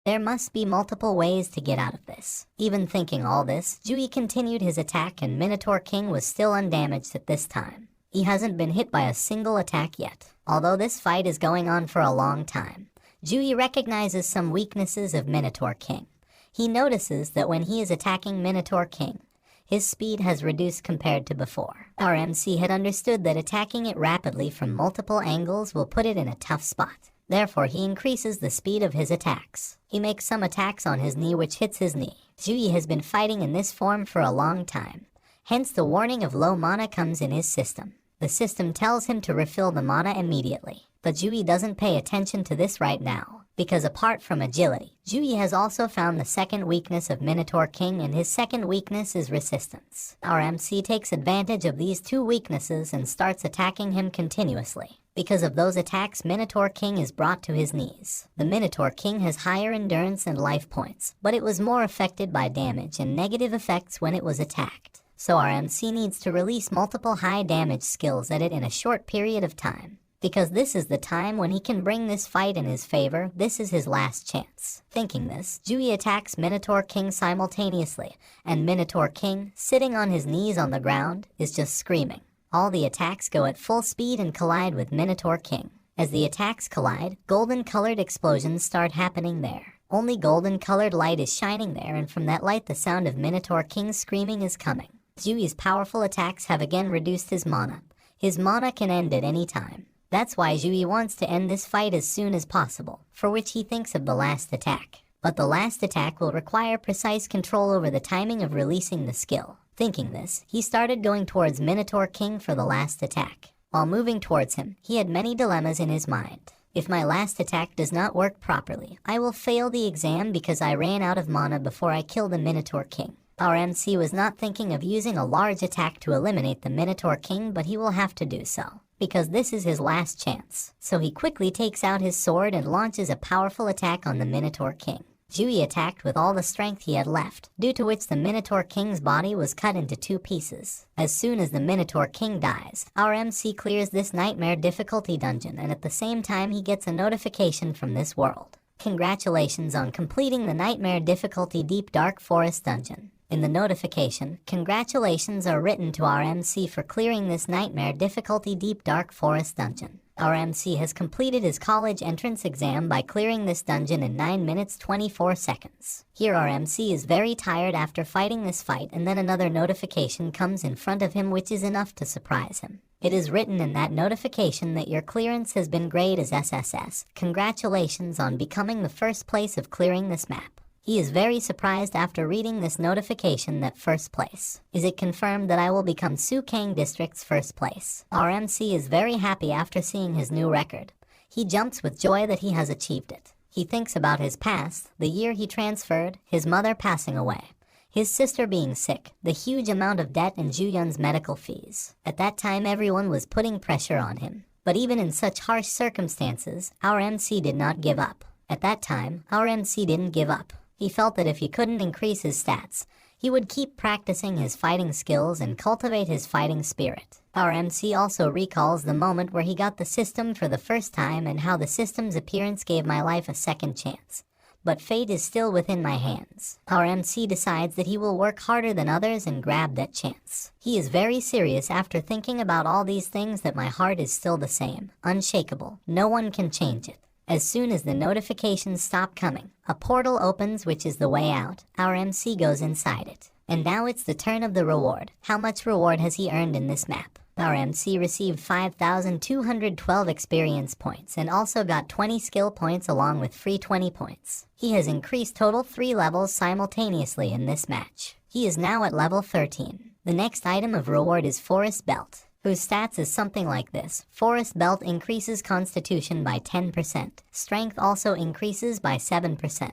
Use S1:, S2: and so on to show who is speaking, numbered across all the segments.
S1: There must be multiple ways to get out of this. Even thinking all this, Jui continued his attack and Minotaur King was still undamaged at this time. He hasn't been hit by a single attack yet. Although this fight is going on for a long time, Jui recognizes some weaknesses of Minotaur King. He notices that when he is attacking Minotaur King, his speed has reduced compared to before. Our MC had understood that attacking it rapidly from multiple angles will put it in a tough spot. Therefore, he increases the speed of his attacks. He makes some attacks on his knee which hits his knee. Jui has been fighting in this form for a long time. Hence the warning of low mana comes in his system. The system tells him to refill the mana immediately. But Jui doesn't pay attention to this right now, because apart from agility, Jui has also found the second weakness of Minotaur King, and his second weakness is resistance. Our MC takes advantage of these two weaknesses and starts attacking him continuously. Because of those attacks, Minotaur King is brought to his knees. The Minotaur King has higher endurance and life points, but it was more affected by damage and negative effects when it was attacked. So our MC needs to release multiple high damage skills at it in a short period of time. Because this is the time when he can bring this fight in his favor. This is his last chance. Thinking this, Jui attacks Minotaur King simultaneously, and Minotaur King, sitting on his knees on the ground, is just screaming. All the attacks go at full speed and collide with Minotaur King. As the attacks collide, golden-colored explosions start happening there. Only golden-colored light is shining there, and from that light the sound of Minotaur King's screaming is coming. Jui's powerful attacks have again reduced his mana. His mana can end at any time. That's why Jui wants to end this fight as soon as possible, for which he thinks of the last attack. But the last attack will require precise control over the timing of releasing the skill. Thinking this, he started going towards Minotaur King for the last attack. While moving towards him, he had many dilemmas in his mind. If my last attack does not work properly, I will fail the exam because I ran out of mana before I killed the Minotaur King. Our MC was not thinking of using a large attack to eliminate the Minotaur King, but he will have to do so, because this is his last chance. So he quickly takes out his sword and launches a powerful attack on the Minotaur King. Jui attacked with all the strength he had left, due to which the Minotaur King's body was cut into 2 pieces. As soon as the Minotaur King dies, our MC clears this nightmare difficulty dungeon, and at the same time he gets a notification from this world. Congratulations on completing the nightmare difficulty Deep Dark Forest dungeon. In the notification, congratulations are written to our MC for clearing this nightmare difficulty Deep Dark Forest dungeon. Our MC has completed his college entrance exam by clearing this dungeon in 9 minutes 24 seconds. Here our MC is very tired after fighting this fight, and then another notification comes in front of him which is enough to surprise him. It is written in that notification that your clearance has been graded as SSS. Congratulations on becoming the first place of clearing this map. He is very surprised after reading this notification that first place. Is it confirmed that I will become Sukang District's first place? Our MC is very happy after seeing his new record. He jumps with joy that he has achieved it. He thinks about his past, the year he transferred, his mother passing away, his sister being sick, the huge amount of debt, and Juyun's medical fees. At that time everyone was putting pressure on him. But even in such harsh circumstances, our MC did not give up. At that time, our MC didn't give up. He felt that if he couldn't increase his stats, he would keep practicing his fighting skills and cultivate his fighting spirit. Our MC also recalls the moment where he got the system for the first time and how the system's appearance gave my life a second chance. But fate is still within my hands. Our MC decides that he will work harder than others and grab that chance. He is very serious after thinking about all these things, that my heart is still the same, unshakable. No one can change it. As soon as the notifications stop coming, a portal opens which is the way out. Our MC goes inside it. And now it's the turn of the reward. How much reward has he earned in this map? Our MC received 5,212 experience points and also got 20 skill points along with free 20 points. He has increased total 3 levels simultaneously in this match. He is now at level 13. The next item of reward is Forest Belt, whose stats is something like this. Forest Belt increases Constitution by 10%. Strength also increases by 7%.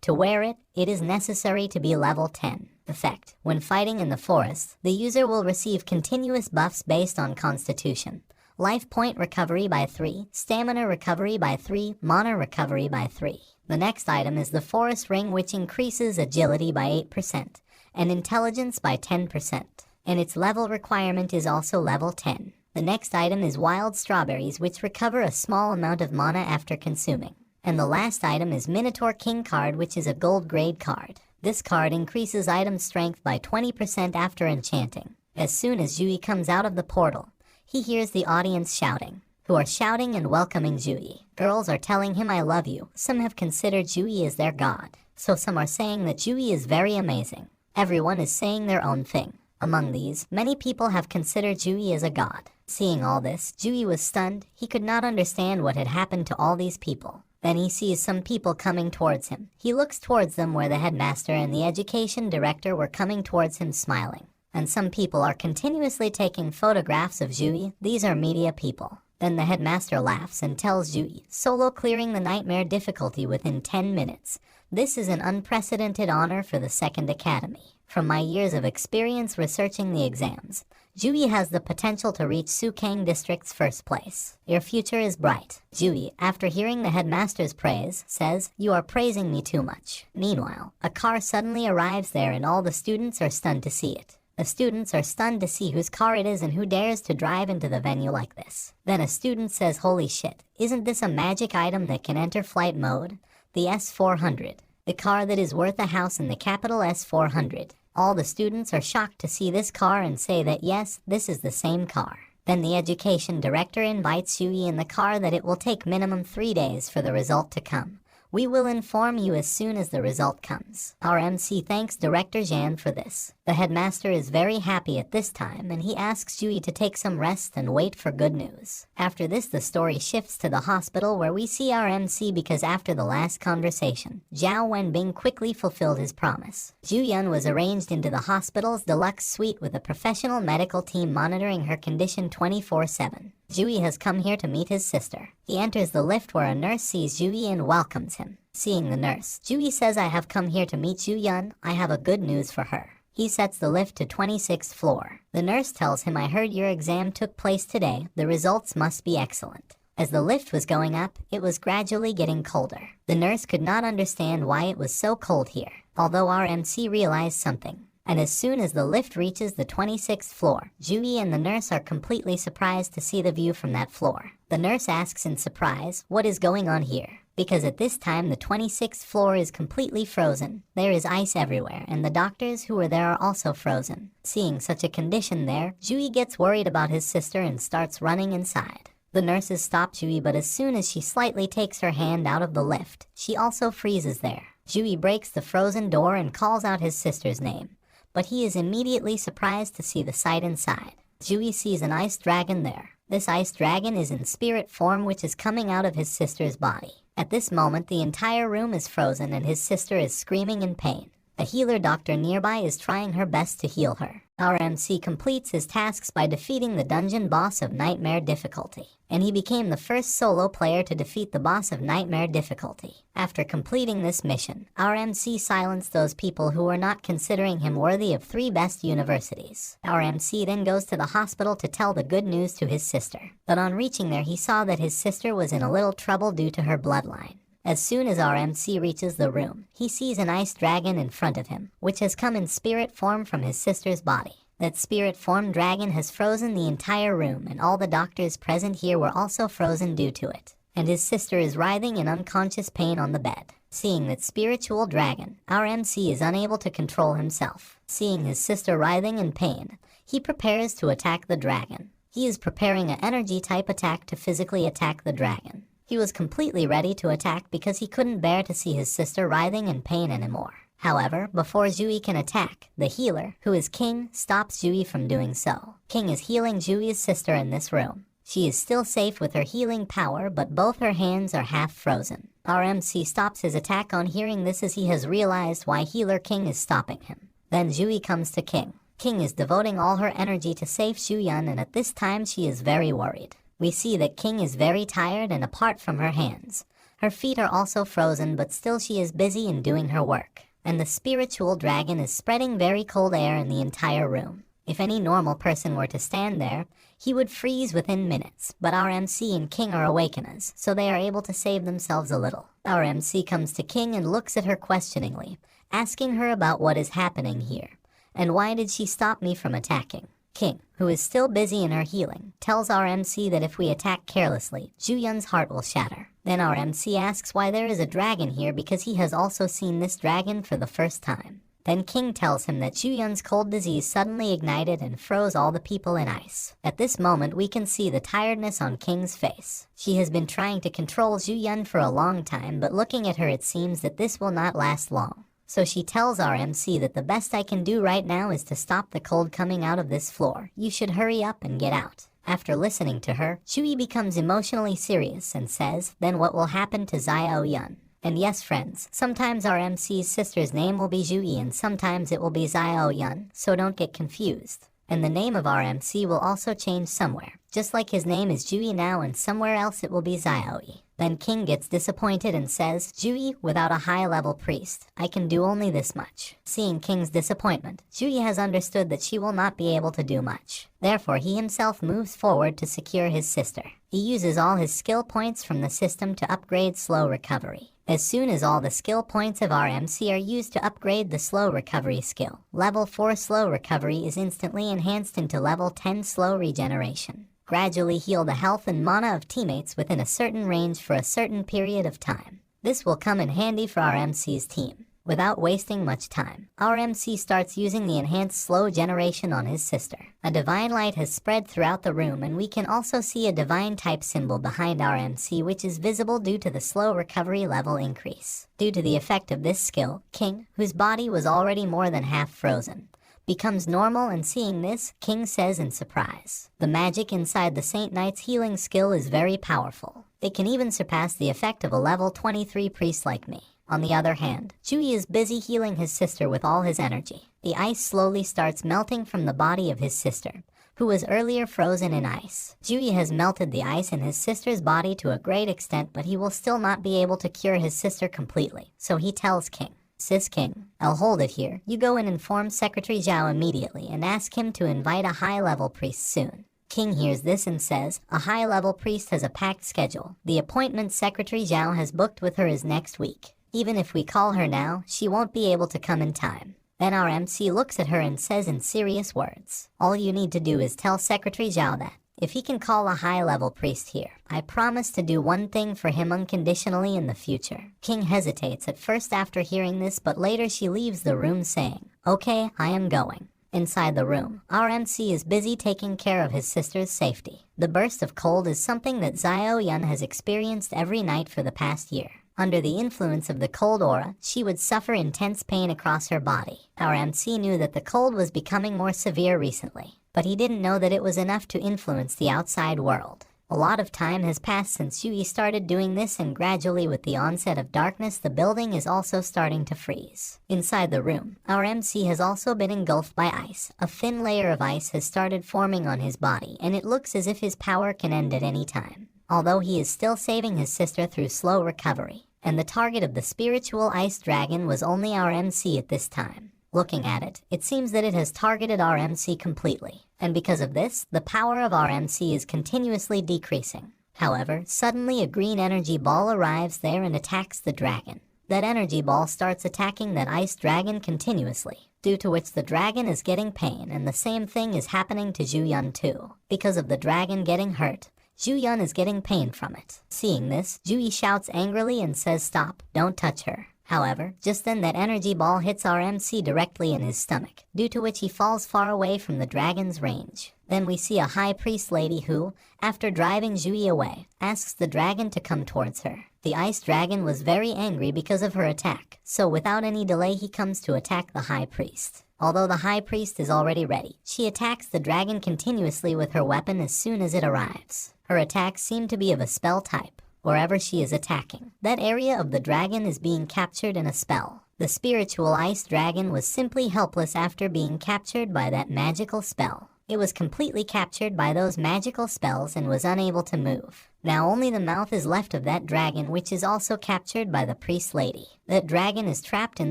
S1: To wear it, it is necessary to be level 10. Effect: when fighting in the forest, the user will receive continuous buffs based on Constitution. Life point recovery by 3, stamina recovery by 3, mana recovery by 3. The next item is the Forest Ring, which increases agility by 8% and intelligence by 10%. And its level requirement is also level 10. The next item is Wild Strawberries, which recover a small amount of mana after consuming. And the last item is Minotaur King card, which is a gold grade card. This card increases item strength by 20% after enchanting. As soon as Jui comes out of the portal, he hears the audience shouting, who are shouting and welcoming Jui. Girls are telling him I love you. Some have considered Jui as their god, so some are saying that Jui is very amazing. Everyone is saying their own thing. Among these, many people have considered Jui as a god. Seeing all this, Jui was stunned. He could not understand what had happened to all these people. Then he sees some people coming towards him. He looks towards them where the headmaster and the education director were coming towards him smiling. And some people are continuously taking photographs of Jui. These are media people. Then the headmaster laughs and tells Jui, solo clearing the nightmare difficulty within 10 minutes. This is an unprecedented honor for the second academy. From my years of experience researching the exams, Jui has the potential to reach Sukang District's first place. Your future is bright. Jui, after hearing the headmaster's praise, says, you are praising me too much. Meanwhile, a car suddenly arrives there and all the students are stunned to see it. The students are stunned to see whose car it is and who dares to drive into the venue like this. Then a student says, holy shit, isn't this a magic item that can enter flight mode? The S400. The car that is worth a house in the capital S400. All the students are shocked to see this car and say that yes, this is the same car. Then the education director invites Jui in the car that it will take minimum 3 days for the result to come. We will inform you as soon as the result comes. Our MC thanks Director Jan for this. The headmaster is very happy at this time and he asks Jui to take some rest and wait for good news. After this, the story shifts to the hospital where we see our MC because after the last conversation, Zhao Wenbing quickly fulfilled his promise. Ju Yun was arranged into the hospital's deluxe suite with a professional medical team monitoring her condition 24/7. Jui has come here to meet his sister. He enters the lift where a nurse sees Jui and welcomes him. Seeing the nurse, Jui says, I have come here to meet Ju Yun. I have a good news for her. He sets the lift to 26th floor. The nurse tells him, I heard your exam took place today. The results must be excellent. As the lift was going up, it was gradually getting colder. The nurse could not understand why it was so cold here, although our MC realized something. And as soon as the lift reaches the 26th floor, Jui and the nurse are completely surprised to see the view from that floor. The nurse asks in surprise, what is going on here? Because at this time the 26th floor is completely frozen. There is ice everywhere, and the doctors who were there are also frozen. Seeing such a condition there, Jui gets worried about his sister and starts running inside. The nurses stop Jui, but as soon as she slightly takes her hand out of the lift, she also freezes there. Jui breaks the frozen door and calls out his sister's name. But he is immediately surprised to see the sight inside. Jui sees an ice dragon there. This ice dragon is in spirit form, which is coming out of his sister's body. At this moment, the entire room is frozen and his sister is screaming in pain. A healer doctor nearby is trying her best to heal her. Our MC completes his tasks by defeating the dungeon boss of Nightmare difficulty, and he became the first solo player to defeat the boss of Nightmare difficulty. After completing this mission, our MC silenced those people who were not considering him worthy of 3 best universities. Our MC then goes to the hospital to tell the good news to his sister, but on reaching there he saw that his sister was in a little trouble due to her bloodline. As soon as our MC reaches the room, he sees an ice dragon in front of him, which has come in spirit form from his sister's body. That spirit form dragon has frozen the entire room, and all the doctors present here were also frozen due to it. And his sister is writhing in unconscious pain on the bed. Seeing that spiritual dragon, our MC is unable to control himself. Seeing his sister writhing in pain, he prepares to attack the dragon. He is preparing an energy type attack to physically attack the dragon. He was completely ready to attack because he couldn't bear to see his sister writhing in pain anymore. However, before Jui can attack, the healer, who is King, stops Jui from doing so. King is healing Jui's sister in this room. She is still safe with her healing power, but both her hands are half frozen. Our MC stops his attack on hearing this as he has realized why healer King is stopping him. Then Jui comes to King. King is devoting all her energy to save Ju Yun, and at this time she is very worried. We see that King is very tired and apart from her hands. Her feet are also frozen, but still she is busy in doing her work. And the spiritual dragon is spreading very cold air in the entire room. If any normal person were to stand there, he would freeze within minutes, but our MC and King are Awakeners, so they are able to save themselves a little. Our MC comes to King and looks at her questioningly, asking her about what is happening here, and why did she stop me from attacking. King, who is still busy in her healing, tells our MC that if we attack carelessly, Ju Yun's heart will shatter. Then our MC asks why there is a dragon here because he has also seen this dragon for the first time. Then King tells him that Zhu-Yun's cold disease suddenly ignited and froze all the people in ice. At this moment we can see the tiredness on King's face. She has been trying to control Zhu-Yun for a long time, but looking at her it seems that this will not last long. So she tells our MC that the best I can do right now is to stop the cold coming out of this floor. You should hurry up and get out. After listening to her, Zhu-Yi becomes emotionally serious and says, then what will happen to Zhao-Yun? And yes friends, sometimes our MC's sister's name will be Zhu-Yi and sometimes it will be Zhao-Yun, so don't get confused. And the name of our MC will also change somewhere, just like his name is Zhu-Yi now and somewhere else it will be Zhao-Yi. Then King gets disappointed and says, Zhu-Yi, without a high-level priest, I can do only this much. Seeing King's disappointment, Zhu-Yi has understood that she will not be able to do much. Therefore, he himself moves forward to secure his sister. He uses all his skill points from the system to upgrade slow recovery. As soon as all the skill points of our MC are used to upgrade the slow recovery skill, level 4 slow recovery is instantly enhanced into level 10 slow regeneration. Gradually heal the health and mana of teammates within a certain range for a certain period of time. This will come in handy for our MC's team. Without wasting much time, our MC starts using the enhanced slow generation on his sister. A divine light has spread throughout the room and we can also see a divine type symbol behind our MC which is visible due to the slow recovery level increase. Due to the effect of this skill, King, whose body was already more than half frozen, becomes normal, and seeing this, King says in surprise, the magic inside the Saint Knight's healing skill is very powerful. It can even surpass the effect of a level 23 priest like me. On the other hand, Zhu-Yi is busy healing his sister with all his energy. The ice slowly starts melting from the body of his sister, who was earlier frozen in ice. Zhu-Yi has melted the ice in his sister's body to a great extent, but he will still not be able to cure his sister completely, so he tells King, Sis King, I'll hold it here. You go and inform Secretary Zhao immediately and ask him to invite a high-level priest soon. King hears this and says, a high-level priest has a packed schedule. The appointment Secretary Zhao has booked with her is next week. Even if we call her now, she won't be able to come in time. Then our MC looks at her and says in serious words, all you need to do is tell Secretary Zhao that, if he can call a high-level priest here, I promise to do one thing for him unconditionally in the future. King hesitates at first after hearing this, but later she leaves the room saying, okay, I am going. Inside the room, our MC is busy taking care of his sister's safety. The burst of cold is something that Zhao-Yun has experienced every night for the past year. Under the influence of the cold aura, she would suffer intense pain across her body. Our MC knew that the cold was becoming more severe recently, but he didn't know that it was enough to influence the outside world. A lot of time has passed since Yui started doing this, and gradually with the onset of darkness the building is also starting to freeze. Inside the room, our MC has also been engulfed by ice. A thin layer of ice has started forming on his body, and it looks as if his power can end at any time. Although he is still saving his sister through slow recovery, and the target of the spiritual ice dragon was only our MC at this time. Looking at it, it seems that it has targeted our MC completely, and because of this, the power of our MC is continuously decreasing. However, suddenly a green energy ball arrives there and attacks the dragon. That energy ball starts attacking that ice dragon continuously, due to which the dragon is getting pain, and the same thing is happening to Zhu-Yun too. Because of the dragon getting hurt, Zhu-Yun is getting pain from it. Seeing this, Zhu-Yi shouts angrily and says stop, don't touch her. However, just then that energy ball hits our MC directly in his stomach, due to which he falls far away from the dragon's range. Then we see a high priest lady who, after driving Zhu-Yi away, asks the dragon to come towards her. The ice dragon was very angry because of her attack, so without any delay he comes to attack the high priest. Although the high priest is already ready, she attacks the dragon continuously with her weapon as soon as it arrives. Her attacks seem to be of a spell type. Wherever she is attacking, that area of the dragon is being captured in a spell. The spiritual ice dragon was simply helpless after being captured by that magical spell. It was completely captured by those magical spells and was unable to move. Now only the mouth is left of that dragon, which is also captured by the priest lady. That dragon is trapped in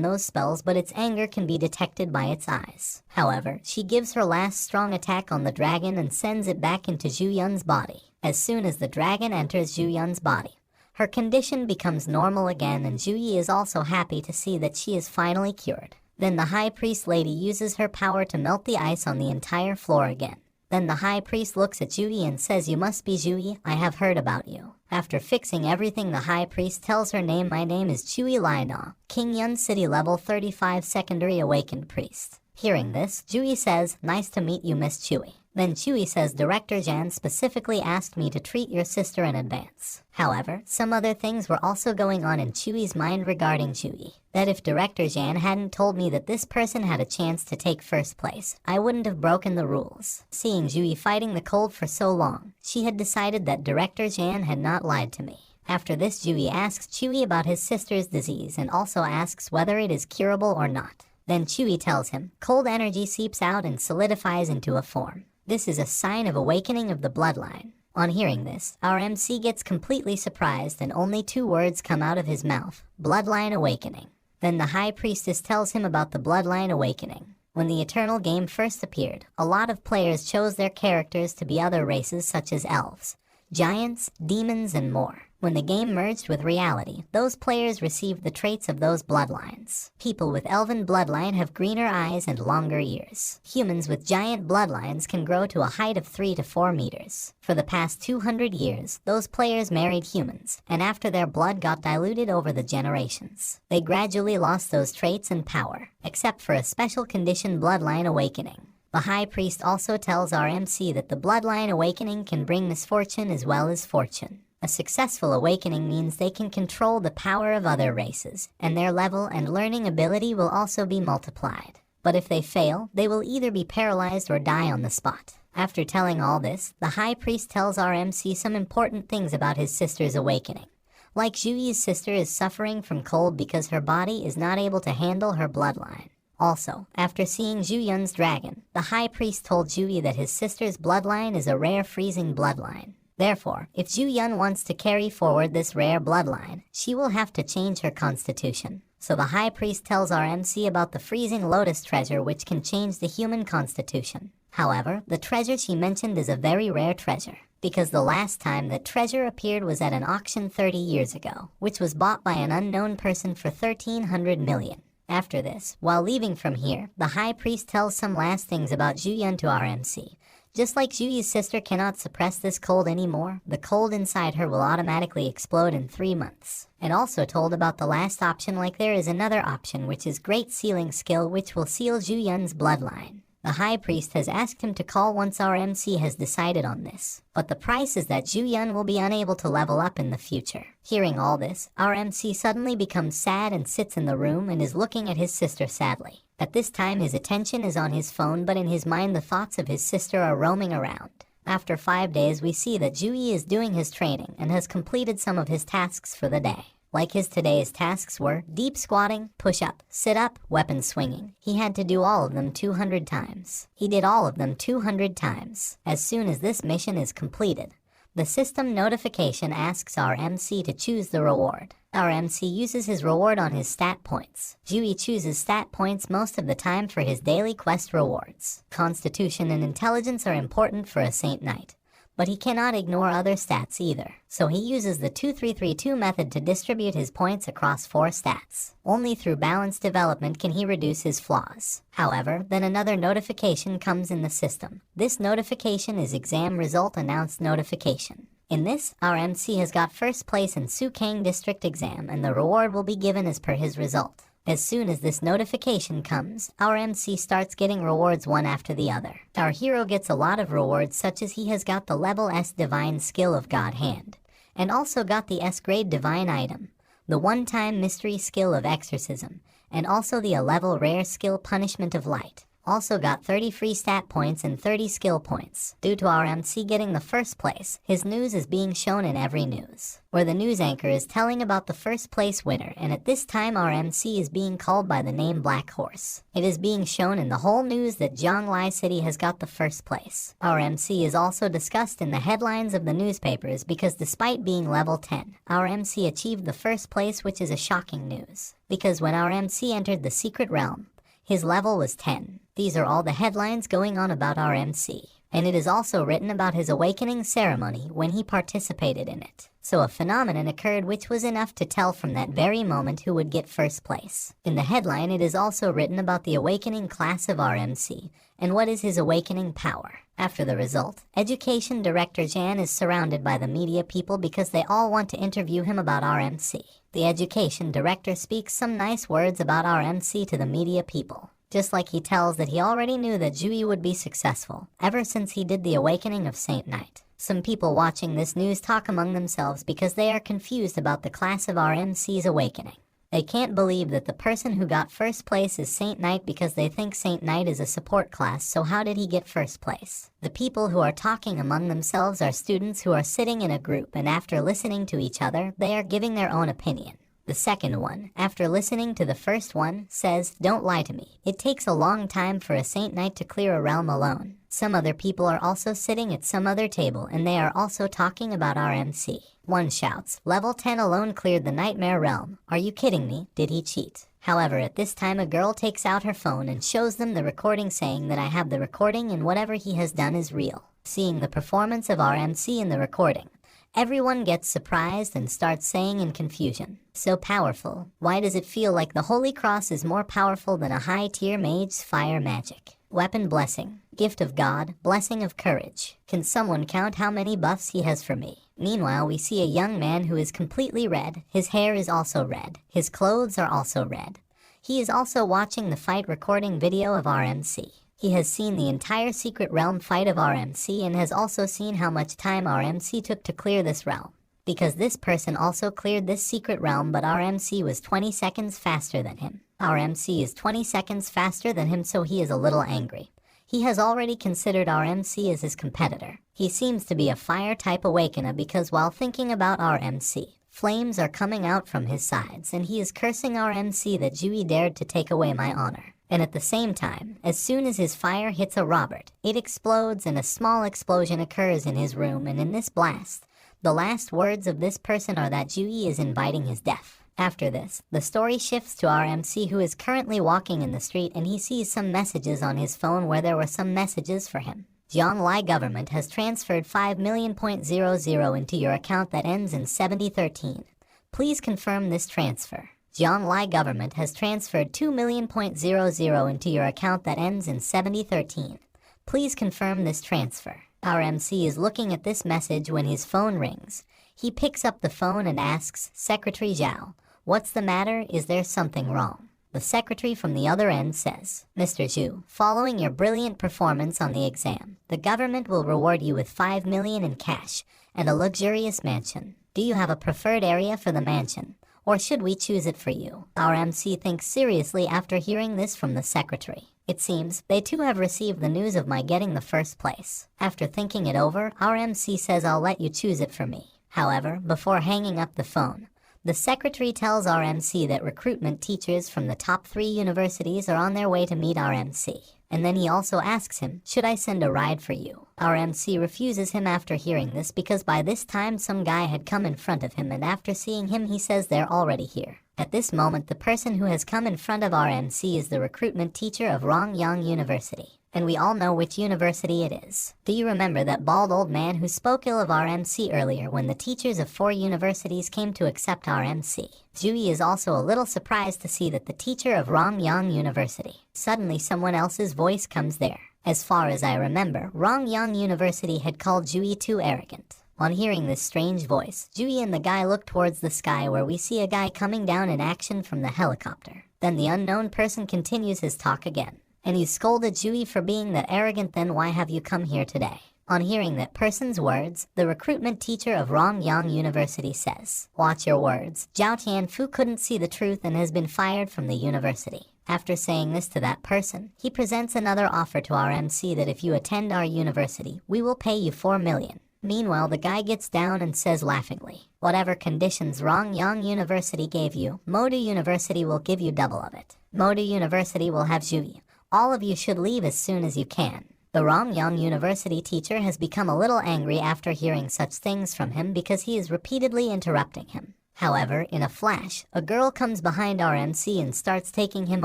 S1: those spells, but its anger can be detected by its eyes. However, she gives her last strong attack on the dragon and sends it back into Zhu-Yun's body. As soon as the dragon enters Zhu-Yun's body, her condition becomes normal again, and Zhu-Yi is also happy to see that she is finally cured. Then the high priest lady uses her power to melt the ice on the entire floor again. Then the high priest looks at Zhu-Yi and says, you must be Zhu-Yi, I have heard about you. After fixing everything, the high priest tells her name. My name is Chui Laina, King Yun City level 35 secondary awakened priest. Hearing this, Jui says, nice to meet you, Miss Chui. Then Chui says, Director Jan specifically asked me to treat your sister in advance. However, some other things were also going on in Chui's mind regarding Chui. That if Director Jan hadn't told me that this person had a chance to take first place, I wouldn't have broken the rules. Seeing Chui fighting the cold for so long, she had decided that Director Jan had not lied to me. After this, Chui asks Chui about his sister's disease and also asks whether it is curable or not. Then Chui tells him, cold energy seeps out and solidifies into a form. This is a sign of awakening of the bloodline. On hearing this, our MC gets completely surprised and only 2 words come out of his mouth, bloodline awakening. Then the high priestess tells him about the bloodline awakening. When the Eternal game first appeared, a lot of players chose their characters to be other races such as elves, giants, demons, and more. When the game merged with reality, those players received the traits of those bloodlines. People with elven bloodline have greener eyes and longer ears. Humans with giant bloodlines can grow to a height of 3 to 4 meters. For the past 200 years, those players married humans, and after their blood got diluted over the generations, they gradually lost those traits and power, except for a special condition, bloodline awakening. The high priest also tells our MC that the bloodline awakening can bring misfortune as well as fortune. A successful awakening means they can control the power of other races, and their level and learning ability will also be multiplied. But if they fail, they will either be paralyzed or die on the spot. After telling all this, the high priest tells our MC some important things about his sister's awakening. Like Jui's sister is suffering from cold because her body is not able to handle her bloodline. Also, after seeing Zhu Yun's dragon, the high priest told Jui that his sister's bloodline is a rare freezing bloodline. Therefore, if Zhu Yun wants to carry forward this rare bloodline, she will have to change her constitution. So the high priest tells our MC about the freezing lotus treasure, which can change the human constitution. However, the treasure she mentioned is a very rare treasure, because the last time that treasure appeared was at an auction 30 years ago, which was bought by an unknown person for 1,300 million. After this, while leaving from here, the high priest tells some last things about Zhu Yun to our MC. Just like Jui's sister cannot suppress this cold anymore, the cold inside her will automatically explode in 3 months. And also told about the last option, like there is another option, which is Great Sealing Skill, which will seal Zhu Yun's bloodline. The high priest has asked him to call once our MC has decided on this, but the price is that Zhu Yun will be unable to level up in the future. Hearing all this, our MC suddenly becomes sad and sits in the room and is looking at his sister sadly. At this time, his attention is on his phone, but in his mind the thoughts of his sister are roaming around. After 5 days, we see that Jui is doing his training and has completed some of his tasks for the day. Like his today's tasks were deep squatting, push-up, sit-up, weapon swinging. He had to do all of them 200 times. He did all of them 200 times. As soon as this mission is completed, the system notification asks our MC to choose the reward. Our MC uses his reward on his stat points. Jui chooses stat points most of the time for his daily quest rewards. Constitution and intelligence are important for a Saint Knight, but he cannot ignore other stats either. So he uses the 2-3-3-2 method to distribute his points across 4 stats. Only through balanced development can he reduce his flaws. However, then another notification comes in the system. This notification is exam result announced notification. In this, our MC has got first place in Sukang District exam, and the reward will be given as per his result. As soon as this notification comes, our MC starts getting rewards one after the other. Our hero gets a lot of rewards, such as he has got the level S Divine Skill of God Hand, and also got the S Grade Divine Item, the one-time Mystery Skill of Exorcism, and also the A-level Rare Skill Punishment of Light. Also got 30 free stat points and 30 skill points. Due to our MC getting the first place, his news is being shown in every news, where the news anchor is telling about the first place winner, and at this time our MC is being called by the name Black Horse. It is being shown in the whole news that Zhonglai City has got the first place. Our MC is also discussed in the headlines of the newspapers because despite being level 10, our MC achieved the first place, which is a shocking news. Because when our MC entered the secret realm, his level was 10. These are all the headlines going on about our MC. And it is also written about his awakening ceremony when he participated in it. So a phenomenon occurred which was enough to tell from that very moment who would get first place. In the headline, it is also written about the awakening class of RMC and what is his awakening power. After the result, Education Director Jan is surrounded by the media people because they all want to interview him about RMC. The Education Director speaks some nice words about RMC to the media people, just like he tells that he already knew that Jui would be successful ever since he did the awakening of Saint Knight. Some people watching this news talk among themselves because they are confused about the class of RMC's awakening. They can't believe that the person who got first place is Saint Knight because they think Saint Knight is a support class, so how did he get first place? The people who are talking among themselves are students who are sitting in a group, and after listening to each other, they are giving their own opinion. The second one, after listening to the first one, says, "Don't lie to me. It takes a long time for a Saint Knight to clear a realm alone." Some other people are also sitting at some other table, and they are also talking about RMC. One shouts, "Level 10 alone cleared the Nightmare Realm. Are you kidding me? Did he cheat?" However, at this time a girl takes out her phone and shows them the recording, saying that I have the recording and whatever he has done is real. Seeing the performance of RMC in the recording, everyone gets surprised and starts saying in confusion, "So powerful. Why does it feel like the Holy Cross is more powerful than a high-tier mage's fire magic? Weapon blessing, gift of God, blessing of courage. Can someone count how many buffs he has for me?" Meanwhile, we see a young man who is completely red. His hair is also red. His clothes are also red. He is also watching the fight recording video of RMC. He has seen the entire Secret Realm fight of RMC and has also seen how much time RMC took to clear this realm. Because this person also cleared this Secret Realm, but RMC was 20 seconds faster than him. RMC is 20 seconds faster than him, so he is a little angry. He has already considered RMC as his competitor. He seems to be a fire-type Awakener because while thinking about RMC, flames are coming out from his sides, and he is cursing RMC that Jui dared to take away my honor. And at the same time, as soon as his fire hits a Robert, it explodes and a small explosion occurs in his room, and in this blast, the last words of this person are that Jui is inviting his death. After this, the story shifts to RMC, who is currently walking in the street, and he sees some messages on his phone where there were some messages for him. Jianglai government has transferred 5,000,000 into your account that ends in 7013. Please confirm this transfer. Jianglai government has transferred 2,000,000 into your account that ends in 7013. Please confirm this transfer. RMC is looking at this message when his phone rings. He picks up the phone and asks, "Secretary Zhao, what's the matter? Is there something wrong?" The secretary from the other end says, "Mr. Zhu, following your brilliant performance on the exam, the government will reward you with 5 million in cash and a luxurious mansion. Do you have a preferred area for the mansion? Or should we choose it for you?" RMC thinks seriously after hearing this from the secretary. It seems they too have received the news of my getting the first place. After thinking it over, RMC says, "I'll let you choose it for me." However, before hanging up the phone, the secretary tells RMC that recruitment teachers from the top 3 universities are on their way to meet RMC. And then he also asks him, "Should I send a ride for you?" RMC refuses him after hearing this because by this time some guy had come in front of him, and after seeing him he says they're already here. At this moment, the person who has come in front of RMC is the recruitment teacher of Rongyang University. And we all know which university it is. Do you remember that bald old man who spoke ill of RMC earlier when the teachers of 4 universities came to accept RMC? Jui is also a little surprised to see that the teacher of Rongyang University. Suddenly someone else's voice comes there. As far as I remember, Rongyang University had called Jui too arrogant. On hearing this strange voice, Jui and the guy look towards the sky where we see a guy coming down in action from the helicopter. Then the unknown person continues his talk again. "And you scolded Jui for being that arrogant, then why have you come here today?" On hearing that person's words, the recruitment teacher of Rongyang University says, "Watch your words. Zhao Tianfu couldn't see the truth and has been fired from the university." After saying this to that person, he presents another offer to RMC that if you attend our university, we will pay you 4 million. Meanwhile, the guy gets down and says laughingly, "Whatever conditions Rongyang University gave you, Modu University will give you double of it. Modu University will have Jui. All of you should leave as soon as you can." The Rongyang University teacher has become a little angry after hearing such things from him because he is repeatedly interrupting him. However, in a flash, a girl comes behind RMC and starts taking him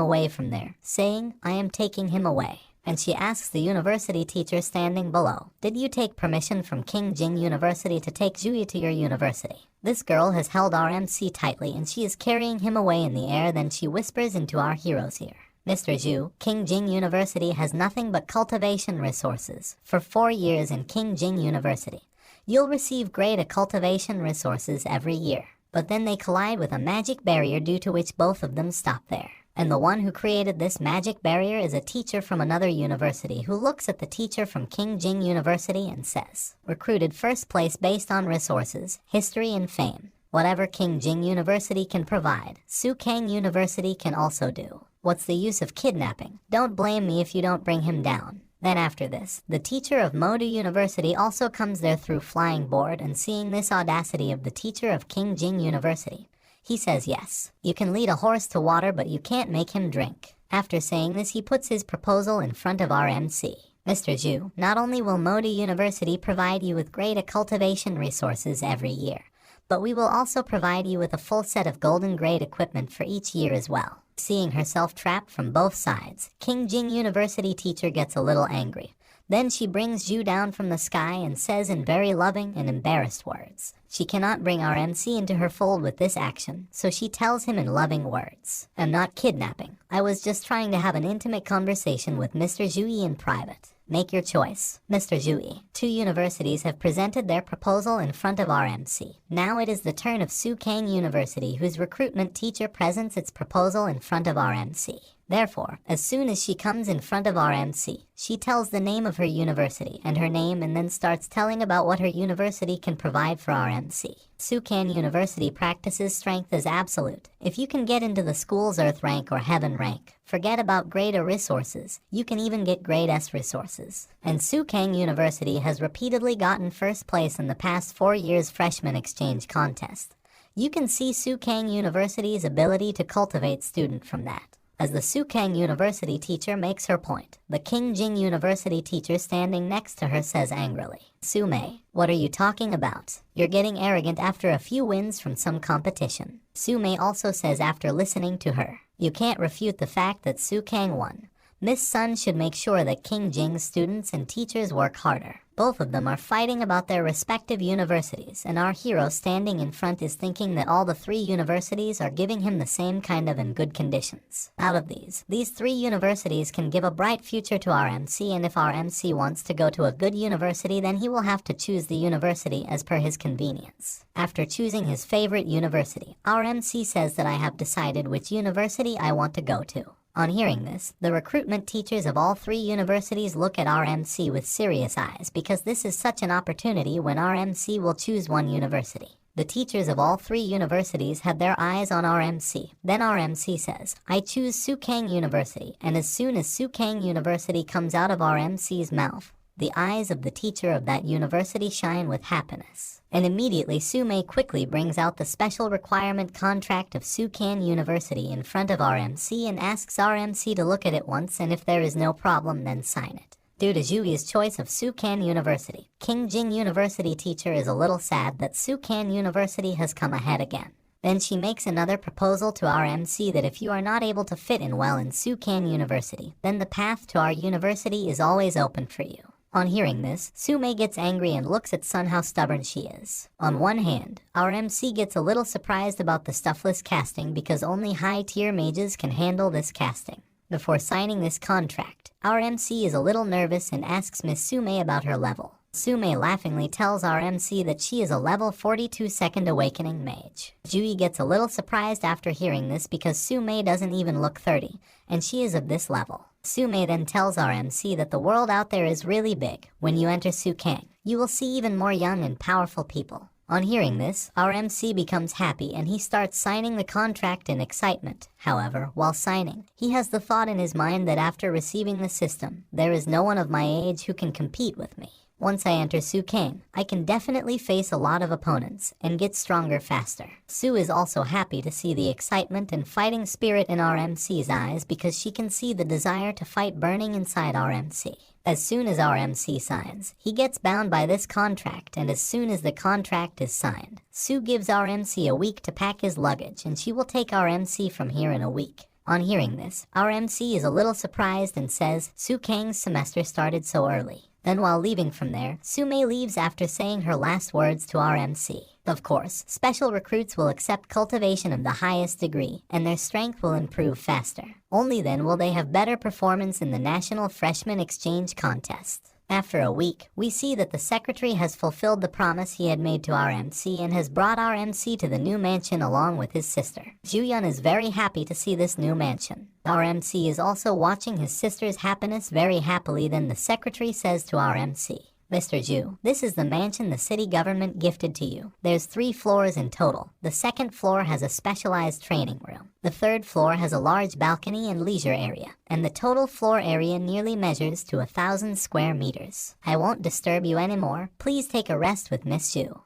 S1: away from there, saying, "I am taking him away." And she asks the university teacher standing below, "Did you take permission from King Jing University to take Jui to your university?" This girl has held our MC tightly and she is carrying him away in the air. Then she whispers into our hero's ear. Mr. Zhu, King Jing University has nothing but cultivation resources. For 4 years in King Jing University, you'll receive great cultivation resources every year. But then they collide with a magic barrier due to which both of them stop there. And the one who created this magic barrier is a teacher from another university who looks at the teacher from King Jing University and says, recruited first place based on resources, history and fame. Whatever King Jing University can provide, Su Kang University can also do. What's the use of kidnapping? Don't blame me if you don't bring him down. Then after this, the teacher of Modu University also comes there through flying board, and seeing this audacity of the teacher of King Jing University, he says yes, you can lead a horse to water but you can't make him drink. After saying this, he puts his proposal in front of our MC. Mr. Zhu, not only will Modu University provide you with great cultivation resources every year, but we will also provide you with a full set of golden grade equipment for each year as well. Seeing herself trapped from both sides, King Jing University teacher gets a little angry. Then she brings Zhu down from the sky and says in very loving and embarrassed words, she cannot bring our MC into her fold with this action, so she tells him in loving words, I'm not kidnapping. I was just trying to have an intimate conversation with Mr. Zhu in private. Make your choice, Mr. Zhu. 2 universities have presented their proposal in front of our MC. Now it is the turn of Su Kang University, whose recruitment teacher presents its proposal in front of our MC. Therefore, as soon as she comes in front of our MC, she tells the name of her university and her name and then starts telling about what her university can provide for our MC. Su Kang University practices strength as absolute. If you can get into the school's Earth rank or Heaven rank, forget about grade or resources, you can even get grade S resources. And Su Kang University has repeatedly gotten first place in the past 4 years freshman exchange contest. You can see Su Kang University's ability to cultivate student from that. As the Su Kang University teacher makes her point, the King Jing University teacher standing next to her says angrily, Su Mei, what are you talking about? You're getting arrogant after a few wins from some competition. Su Mei also says after listening to her, you can't refute the fact that Su Kang won. Miss Sun should make sure that King Jing's students and teachers work harder. Both of them are fighting about their respective universities, and our hero standing in front is thinking that all the 3 universities are giving him the same kind of and good conditions. Out of these 3 universities can give a bright future to our MC, and if our MC wants to go to a good university, then he will have to choose the university as per his convenience. After choosing his favorite university, our MC says that I have decided which university I want to go to. On hearing this, the recruitment teachers of all 3 universities look at our MC with serious eyes, because this is such an opportunity when our MC will choose one university. The teachers of all 3 universities had their eyes on our MC. Then our MC says, I choose Su Kang University, and as soon as Su Kang University comes out of our MC's mouth, the eyes of the teacher of that university shine with happiness. And immediately Su Mei quickly brings out the special requirement contract of Su Kang University in front of our MC and asks our MC to look at it once, and if there is no problem then sign it. Due to Zhuyi's choice of Su Kang University, King Jing University teacher is a little sad that Su Kang University has come ahead again. Then she makes another proposal to our MC that if you are not able to fit in well in Su Kang University, then the path to our university is always open for you. On hearing this, Su Mei gets angry and looks at Sun how stubborn she is. On one hand, our MC gets a little surprised about the stuffless casting because only high-tier mages can handle this casting. Before signing this contract, our MC is a little nervous and asks Miss Su Mei about her level. Su Mei laughingly tells our MC that she is a level 42 second awakening mage. Zhuyi gets a little surprised after hearing this because Su Mei doesn't even look 30, and she is of this level. Su Mei then tells our MC that the world out there is really big. When you enter Su Kang, you will see even more young and powerful people. On hearing this, our MC becomes happy and he starts signing the contract in excitement. However, while signing, he has the thought in his mind that after receiving the system, there is no one of my age who can compete with me. Once I enter Su Kang, I can definitely face a lot of opponents and get stronger faster. Su is also happy to see the excitement and fighting spirit in our MC's eyes because she can see the desire to fight burning inside our MC. As soon as our MC signs, he gets bound by this contract, and as soon as the contract is signed, Su gives our MC a week to pack his luggage and she will take our MC from here in a week. On hearing this, our MC is a little surprised and says, Su Kang's semester started so early. Then while leaving from there, Sume leaves after saying her last words to our MC. Of course, special recruits will accept cultivation of the highest degree, and their strength will improve faster. Only then will they have better performance in the National Freshman Exchange Contest. After a week, we see that the secretary has fulfilled the promise he had made to our MC and has brought our MC to the new mansion along with his sister. Juyun is very happy to see this new mansion. Our MC is also watching his sister's happiness very happily. Then the secretary says to our MC, Mr. Ju, this is the mansion the city government gifted to you. There's 3 floors in total. The second floor has a specialized training room. The third floor has a large balcony and leisure area, and the total floor area nearly measures to 1,000 square meters. I won't disturb you anymore. Please take a rest with Miss Ju.